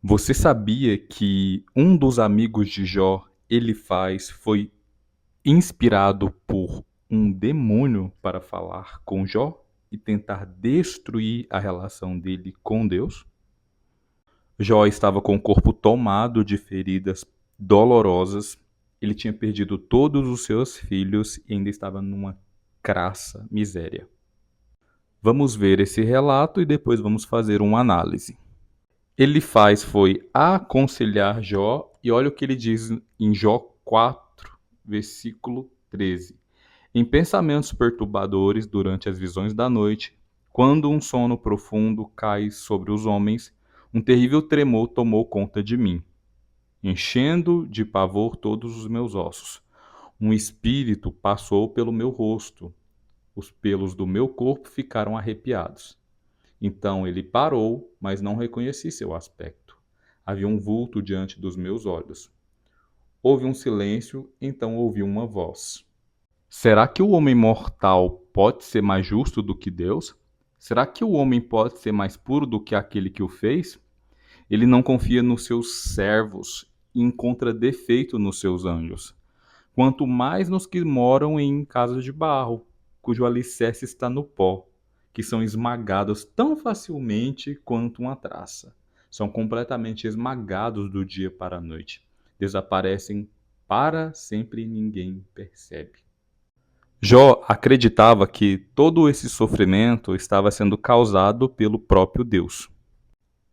Você sabia que um dos amigos de Jó, Elifaz, foi inspirado por um demônio para falar com Jó e tentar destruir a relação dele com Deus? Jó estava com o corpo tomado de feridas dolorosas, ele tinha perdido todos os seus filhos e ainda estava numa crassa miséria. Vamos ver esse relato e depois vamos fazer uma análise. Elifaz foi aconselhar Jó, e olha o que ele diz em Jó 4, versículo 13. Em pensamentos perturbadores durante as visões da noite, quando um sono profundo cai sobre os homens, um terrível tremor tomou conta de mim, enchendo de pavor todos os meus ossos. Um espírito passou pelo meu rosto, os pelos do meu corpo ficaram arrepiados. Então ele parou, mas não reconheci seu aspecto. Havia um vulto diante dos meus olhos. Houve um silêncio, então ouvi uma voz. Será que o homem mortal pode ser mais justo do que Deus? Será que o homem pode ser mais puro do que aquele que o fez? Ele não confia nos seus servos e encontra defeito nos seus anjos. Quanto mais nos que moram em casas de barro, cujo alicerce está no pó, que são esmagados tão facilmente quanto uma traça. São completamente esmagados do dia para a noite. Desaparecem para sempre e ninguém percebe. Jó acreditava que todo esse sofrimento estava sendo causado pelo próprio Deus.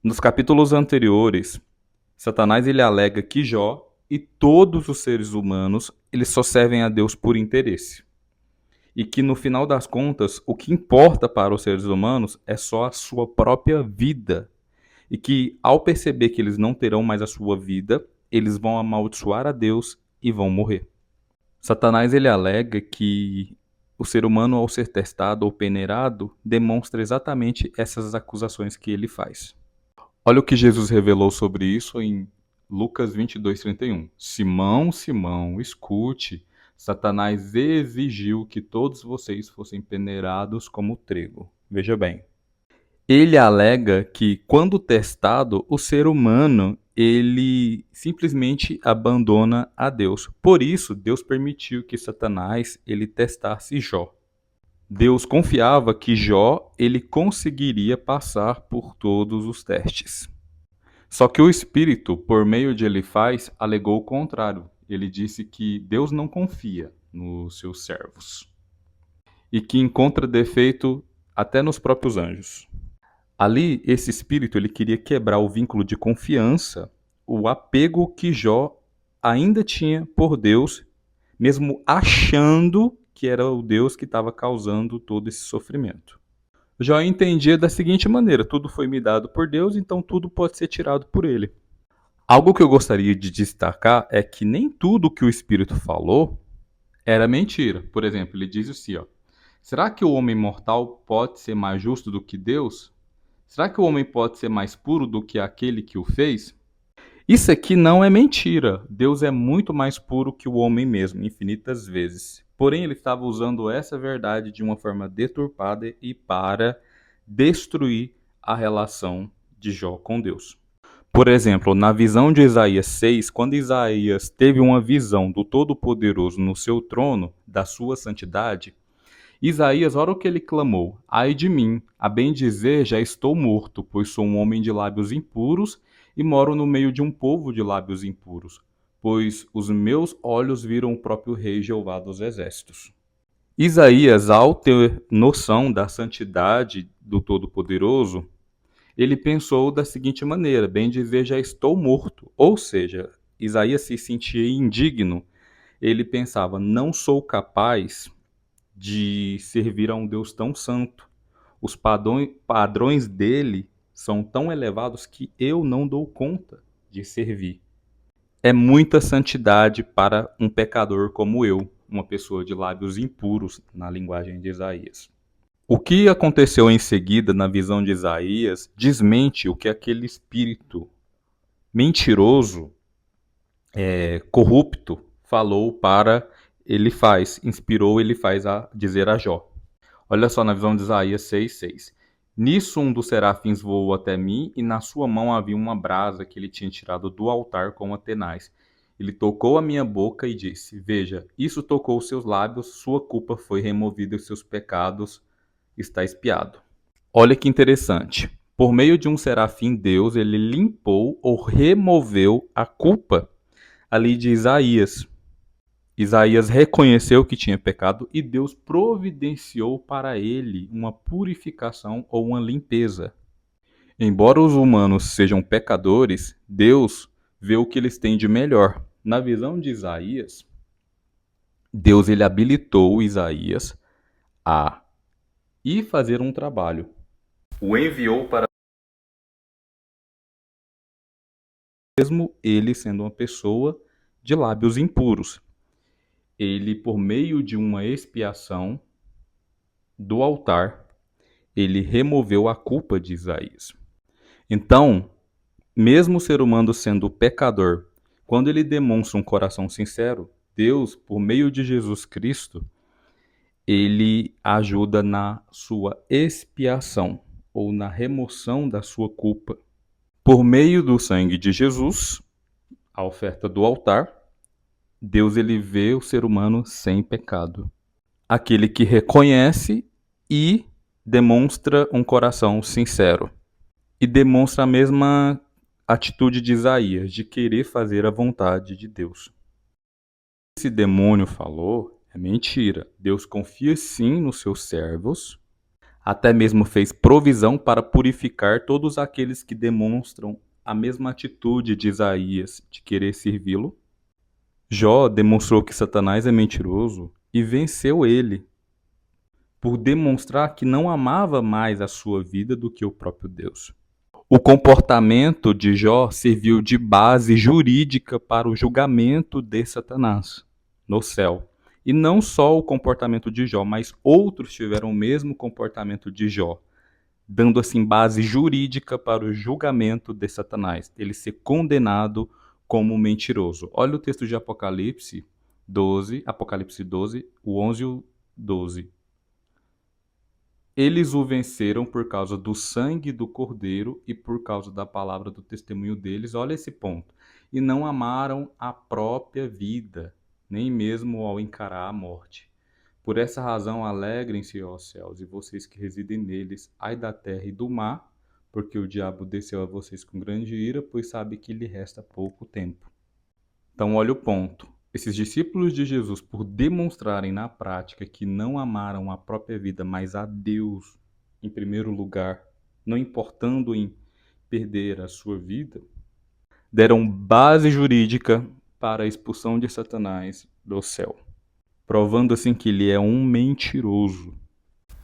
Nos capítulos anteriores, Satanás ele alega que Jó e todos os seres humanos eles só servem a Deus por interesse. E que no final das contas, o que importa para os seres humanos é só a sua própria vida. E que ao perceber que eles não terão mais a sua vida, eles vão amaldiçoar a Deus e vão morrer. Satanás ele alega que o ser humano, ao ser testado ou peneirado, demonstra exatamente essas acusações que ele faz. Olha o que Jesus revelou sobre isso em Lucas 22:31. Simão, Simão, escute, Satanás exigiu que todos vocês fossem peneirados como trigo. Veja bem. Ele alega que, quando testado, o ser humano ele simplesmente abandona a Deus. Por isso, Deus permitiu que Satanás ele testasse Jó. Deus confiava que Jó ele conseguiria passar por todos os testes. Só que o Espírito, por meio de Elifaz, alegou o contrário. Ele disse que Deus não confia nos seus servos e que encontra defeito até nos próprios anjos. Ali, esse espírito ele queria quebrar o vínculo de confiança, o apego que Jó ainda tinha por Deus, mesmo achando que era o Deus que estava causando todo esse sofrimento. Jó entendia da seguinte maneira: tudo foi me dado por Deus, então tudo pode ser tirado por ele. Algo que eu gostaria de destacar é que nem tudo que o Espírito falou era mentira. Por exemplo, ele diz assim, ó: será que o homem mortal pode ser mais justo do que Deus? Será que o homem pode ser mais puro do que aquele que o fez? Isso aqui não é mentira. Deus é muito mais puro que o homem mesmo, infinitas vezes. Porém, ele estava usando essa verdade de uma forma deturpada e para destruir a relação de Jó com Deus. Por exemplo, na visão de Isaías 6, quando Isaías teve uma visão do Todo-Poderoso no seu trono, da sua santidade, Isaías, ora o que ele clamou: ai de mim, a bem dizer já estou morto, pois sou um homem de lábios impuros e moro no meio de um povo de lábios impuros, pois os meus olhos viram o próprio Rei Jeová dos Exércitos. Isaías, ao ter noção da santidade do Todo-Poderoso, ele pensou da seguinte maneira: bem dizer, já estou morto. Ou seja, Isaías se sentia indigno. Ele pensava: não sou capaz de servir a um Deus tão santo. Os padrões dele são tão elevados que eu não dou conta de servir. É muita santidade para um pecador como eu, uma pessoa de lábios impuros, na linguagem de Isaías. O que aconteceu em seguida na visão de Isaías desmente o que aquele espírito mentiroso, corrupto, falou para Elifaz, inspirou Elifaz a dizer a Jó. Olha só na visão de Isaías 6:6. Nisso um dos serafins voou até mim, e na sua mão havia uma brasa que ele tinha tirado do altar com uma tenaz. Ele tocou a minha boca e disse: Veja, isso tocou os seus lábios, sua culpa foi removida e os seus pecados está expiado. Olha que interessante. Por meio de um serafim, Deus ele limpou ou removeu a culpa ali de Isaías. Isaías reconheceu que tinha pecado e Deus providenciou para ele uma purificação ou uma limpeza. Embora os humanos sejam pecadores, Deus vê o que eles têm de melhor. Na visão de Isaías, Deus ele habilitou Isaías a ir fazer um trabalho. O enviou para, mesmo ele sendo uma pessoa de lábios impuros. Ele, por meio de uma expiação do altar, ele removeu a culpa de Isaías. Então, mesmo o ser humano sendo pecador, quando ele demonstra um coração sincero, Deus, por meio de Jesus Cristo, ele ajuda na sua expiação ou na remoção da sua culpa. Por meio do sangue de Jesus, a oferta do altar, Deus ele vê o ser humano sem pecado. Aquele que reconhece e demonstra um coração sincero. E demonstra a mesma atitude de Isaías, de querer fazer a vontade de Deus. Esse demônio falou é mentira. Deus confia sim nos seus servos, até mesmo fez provisão para purificar todos aqueles que demonstram a mesma atitude de Isaías, de querer servi-lo. Jó demonstrou que Satanás é mentiroso e venceu ele, por demonstrar que não amava mais a sua vida do que o próprio Deus. O comportamento de Jó serviu de base jurídica para o julgamento de Satanás no céu. E não só o comportamento de Jó, mas outros tiveram o mesmo comportamento de Jó, dando assim base jurídica para o julgamento de Satanás, ele ser condenado como mentiroso. Olha o texto de Apocalipse 12, o 11 e o 12. Eles o venceram por causa do sangue do Cordeiro e por causa da palavra do testemunho deles. Olha esse ponto. E não amaram a própria vida, nem mesmo ao encarar a morte. Por essa razão, alegrem-se, ó céus, e vocês que residem neles, ai da terra e do mar, porque o diabo desceu a vocês com grande ira, pois sabe que lhe resta pouco tempo. Então, olha o ponto. Esses discípulos de Jesus, por demonstrarem na prática que não amaram a própria vida, mas a Deus em primeiro lugar, não importando em perder a sua vida, deram base jurídica para a expulsão de Satanás do céu, provando assim que ele é um mentiroso,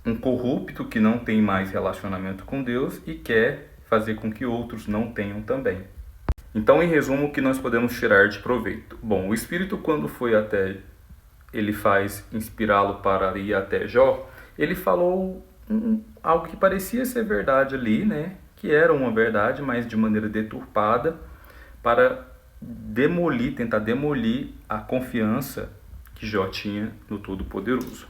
um corrupto que não tem mais relacionamento com Deus e quer fazer com que outros não tenham também. Então, em resumo, o que nós podemos tirar de proveito? Bom, o Espírito, quando foi até, ele faz inspirá-lo para ir até Jó, ele falou algo que parecia ser verdade ali, né? Que era uma verdade, mas de maneira deturpada, para tentar demolir a confiança que Jó tinha no Todo-Poderoso.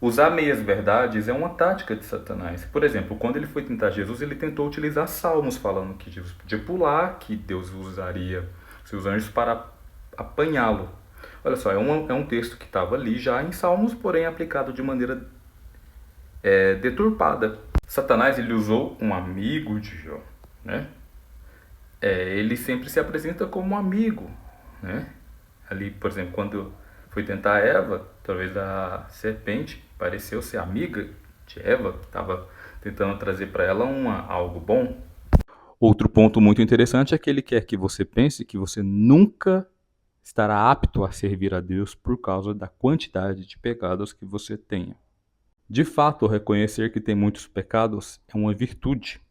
Usar meias verdades é uma tática de Satanás. Por exemplo, quando ele foi tentar Jesus, ele tentou utilizar salmos, falando que Jesus podia pular, que Deus usaria seus anjos para apanhá-lo. Olha só, é um texto que estava ali já em salmos, porém aplicado de maneira deturpada. Satanás ele usou um amigo de Jó, né? Ele sempre se apresenta como um amigo, né? Ali, por exemplo, quando foi tentar Eva, talvez a serpente pareceu ser amiga de Eva, que estava tentando trazer para ela algo bom. Outro ponto muito interessante é que ele quer que você pense que você nunca estará apto a servir a Deus por causa da quantidade de pecados que você tenha. De fato, reconhecer que tem muitos pecados é uma virtude.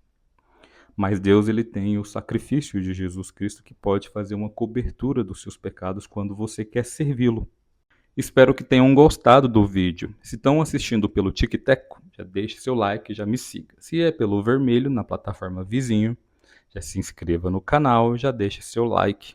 Mas Deus ele tem o sacrifício de Jesus Cristo que pode fazer uma cobertura dos seus pecados quando você quer servi-lo. Espero que tenham gostado do vídeo. Se estão assistindo pelo TikTok, já deixe seu like e já me siga. Se é pelo vermelho, na plataforma vizinho, já se inscreva no canal e já deixe seu like.